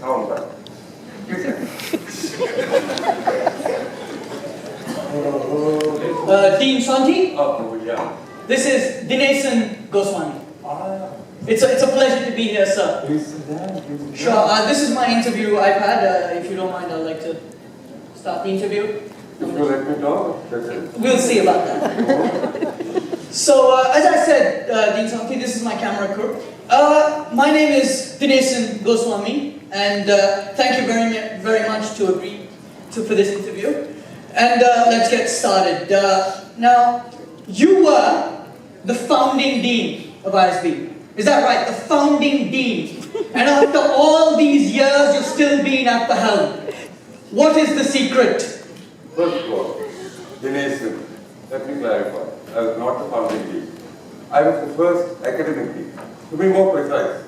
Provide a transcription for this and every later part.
sound right. Dean Sonti? Oh, yeah. This is Dinesan Goswami. It's a pleasure to be here, sir. Please sit down. Sure. This is my interview I've had. If you don't mind, I'd like to start the interview. If you let me talk, that's it. We'll see about that. So, as I said, Dean Sonti, this is my camera crew. My name is Dinesan Goswami, and thank you very much to agree for this interview. And let's get started. Now, you were the founding dean of ISB. Is that right? The founding dean. And after all these years, you're still being at the helm. What is the secret? First of all, Dinesan, let me clarify. I was not the founding dean. I was the first academic dean. To be more precise,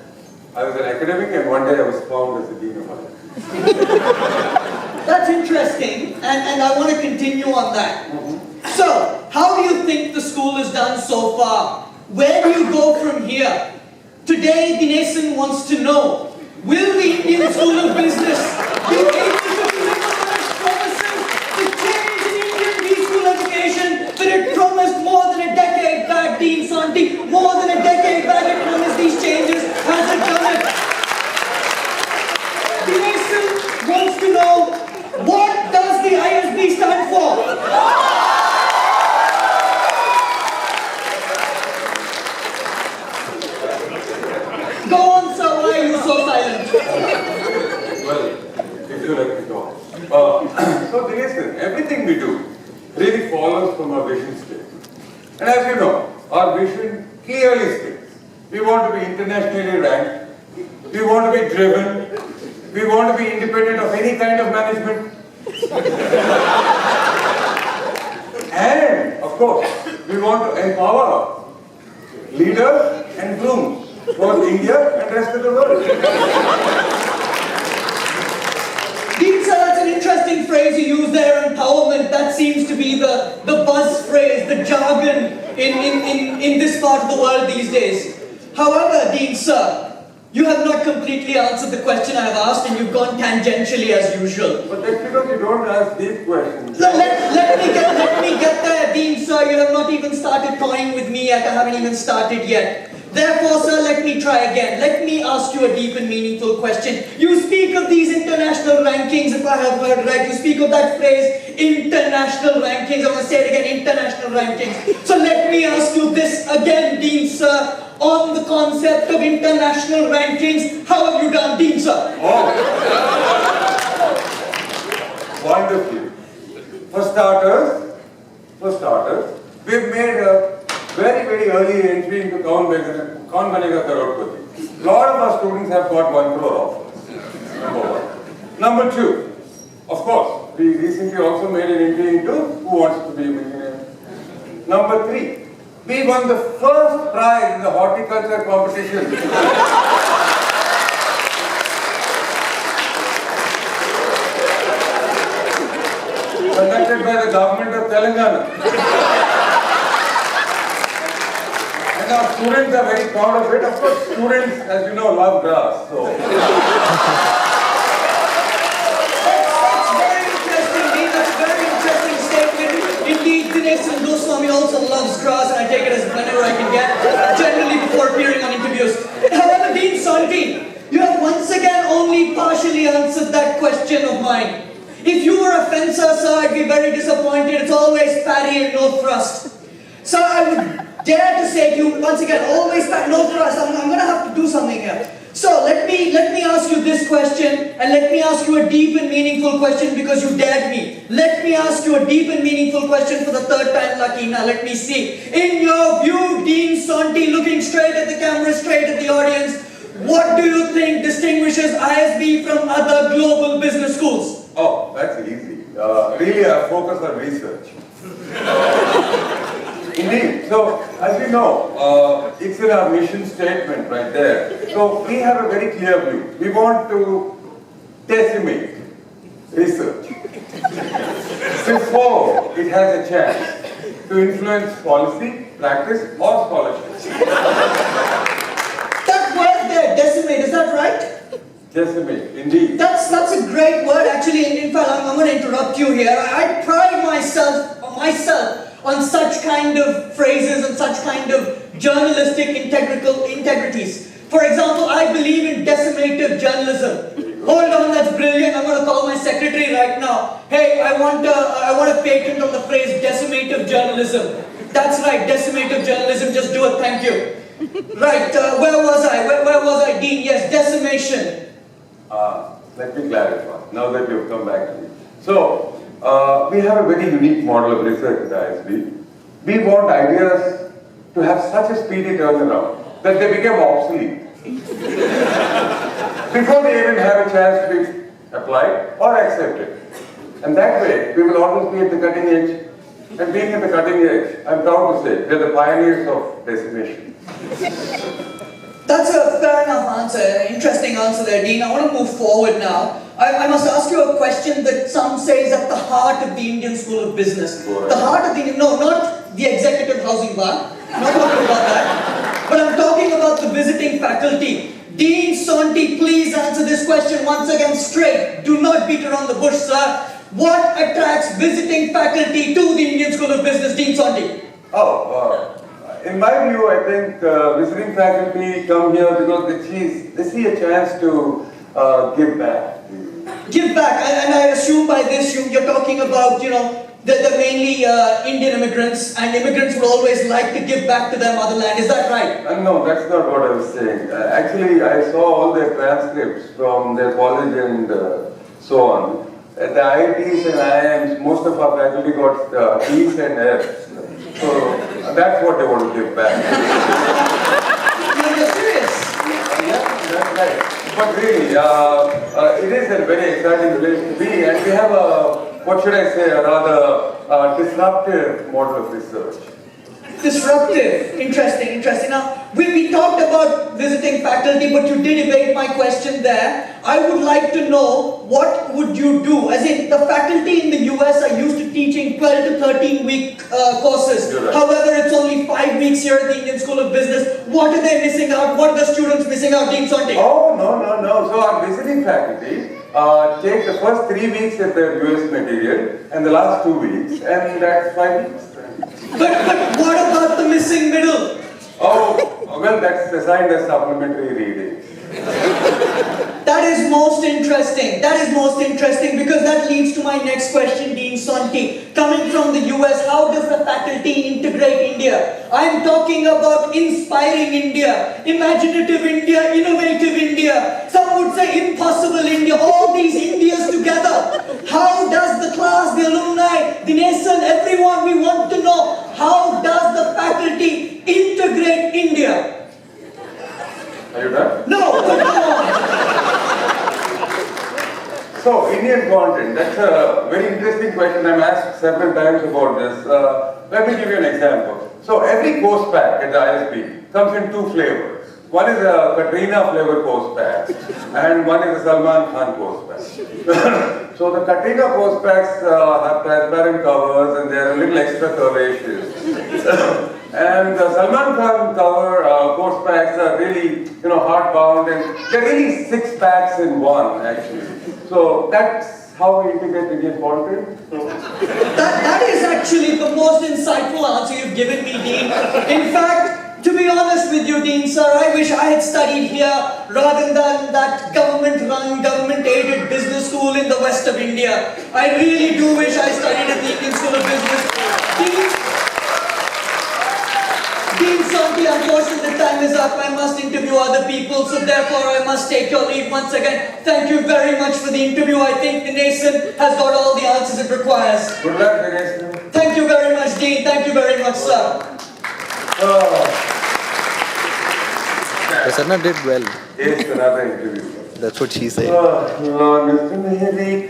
I was an academic and one day I was found as the dean of ISB. That's interesting, and I want to continue on that. So, how do you think the school has done so far? Where do you go from here? Today, Dinesan wants to know, will the Indian School of Business be able to deliver on its promises to change in Indian B-school education that it promised more than a decade back, Dean Sonti? More than a decade back it promised these changes. Has it done it? Dinesan wants to know, what does the ISB stand for? Go on, sir, why are you so silent? Well, if you let me talk. So Dinesan, everything we do really follows from our vision statement. And as you know, our vision clearly states, we want to be internationally ranked, we want to be driven, we want to be independent of any kind of management. And, of course, we want to empower leaders and grooms, both India and rest of the world. Dean sir, that's an interesting phrase you use there, empowerment. That seems to be the buzz phrase, the jargon in this part of the world these days. However, Dean sir, you have not completely answered the question I have asked, and you've gone tangentially as usual. But that's because you don't ask deep questions. Let me get there, Dean sir. You have not even started toying with me yet. I haven't even started yet. Therefore, sir, let me try again. Let me ask you a deep and meaningful question. You speak of these international rankings, if I have heard right. You speak of that phrase, international rankings. I want to say it again, international rankings. So let me ask you this again, Dean sir. On the concept of international rankings, how have you done, Dean sir? Oh. Wonderful. For starters, we've made a very early entry into Kaun Banega Crorepati. A lot of our students have got 1 crore offers. Number one. Number two, of course, we recently also made an entry into Who Wants to Be a Millionaire. Number three, we won the first prize in the horticulture competition. Conducted by the government of Telangana. And our students are very proud of it. Of course, students, as you know, love grass. So. That's very interesting, Dean. That's a very interesting statement. Indeed, Dinesan Goswami also loves grass, and I take it as whenever I can get, generally before appearing on interviews. However, Dean Sonti, you have once again only partially answered that question of mine. If you were a fencer, sir, I'd be very disappointed. It's always parry and no thrust. So I would dare to say to you once again, always parry, no thrust. I'm going to have to do something here. So let me ask you this question, and let me ask you a deep and meaningful question because you dared me. Let me ask you a deep and meaningful question for the third time lucky. Now let me see. In your view, Dean Sonti, looking straight at the camera, straight at the audience, what do you think distinguishes ISB from other global business schools? Oh, that's easy. Really, I focus on research. Indeed. So, as you know, it's in our mission statement right there. So, we have a very clear view. We want to decimate research before it has a chance to influence policy, practice, or scholarship. That word there, decimate, is that right? Decimate, indeed. That's a great word actually. In fact, I'm going to interrupt you here. I pride myself on such kind of phrases and such kind of journalistic integrities. For example, I believe in decimative journalism. Hold on, that's brilliant. I'm going to call my secretary right now. Hey, I want a patent on the phrase decimative journalism. That's right, decimative journalism. Just do it. Thank you. Right, where was I? Where was I, Dean? Yes, decimation. Let me clarify, now that you've come back to me. So, we have a very unique model of research at ISB. We want ideas to have such a speedy turnaround that they become obsolete before they even have a chance to be applied or accepted. And that way, we will always be at the cutting edge. And being at the cutting edge, I'm proud to say, we're the pioneers of decimation. That's a fair enough answer, interesting answer there, Dean. I want to move forward now. I must ask you a question that some say is at the heart of the Indian School of Business. The heart of the, no, not the executive housing bar, I'm not talking about that, but I'm talking about the visiting faculty. Dean Sonti, please answer this question once again straight. Do not beat around the bush, sir. What attracts visiting faculty to the Indian School of Business, Dean Sonti? In my view, I think visiting faculty come here because they see a chance to give back. Give back, and I assume by this you're talking about, you know, they're mainly Indian immigrants, and immigrants would always like to give back to their motherland. Is that right? No, that's not what I was saying. Actually, I saw all their transcripts from their college and so on. At the IITs and IIMs, most of our faculty got E's and F's. So that's what they want to give back. You're serious? Yeah, that's right. But really, it is a very exciting place to be, and we have a, what should I say, a rather disruptive model of research. Disruptive. Interesting. Now, we talked about visiting faculty, but you did evade my question there. I would like to know, what would you do? As in, the faculty in the US are used to teaching 12 to 13 week courses. Right. However, it's only 5 weeks here at the Indian School of Business. What are they missing out? What are the students missing out, Dean Sonti? Oh, no. So our visiting faculty take the first 3 weeks at their US material and the last 2 weeks, and that's 5 weeks. But what about the missing middle? Oh, well, that's assigned as supplementary reading. That is most interesting. Because that leads to my next question, Dean Sonti. Coming from the US, how does the faculty integrate India? I'm talking about inspiring India, imaginative India, innovative India. Some would say impossible India, all these Indias together. How does the class, the alumni, Dinesan, everyone, we want to know, how does the faculty integrate India? Are you done? No, but come on. So, Indian content, that's a very interesting question. I'm asked several times about this. Let me give you an example. So, every course pack at the ISB comes in 2 flavors. One is a Katrina flavor course pack, and one is a Salman Khan course pack. So, the Katrina course packs have transparent covers and they're a little extra curvaceous. And the Salman Khan cover course packs are really, hardbound, and they're really 6 packs in one, actually. So that's how we integrate Indian content. So. That is actually the most insightful answer you've given me, Dean. In fact, to be honest with you, Dean, sir, I wish I had studied here rather than that government-run, government-aided business school in the west of India. I really do wish I studied at the Indian School of Business. Dean Sonti, unfortunately, the time is up. I must interview other people, so therefore I must take your leave once again. Thank you very much for the interview. I think Dinesan has got all the answers it requires. Good luck, Dinesan. Thank you very much, Dean. Thank you very much, sir. Prasanna did well. Here's another interview. That's what she said. Mr. Mehri.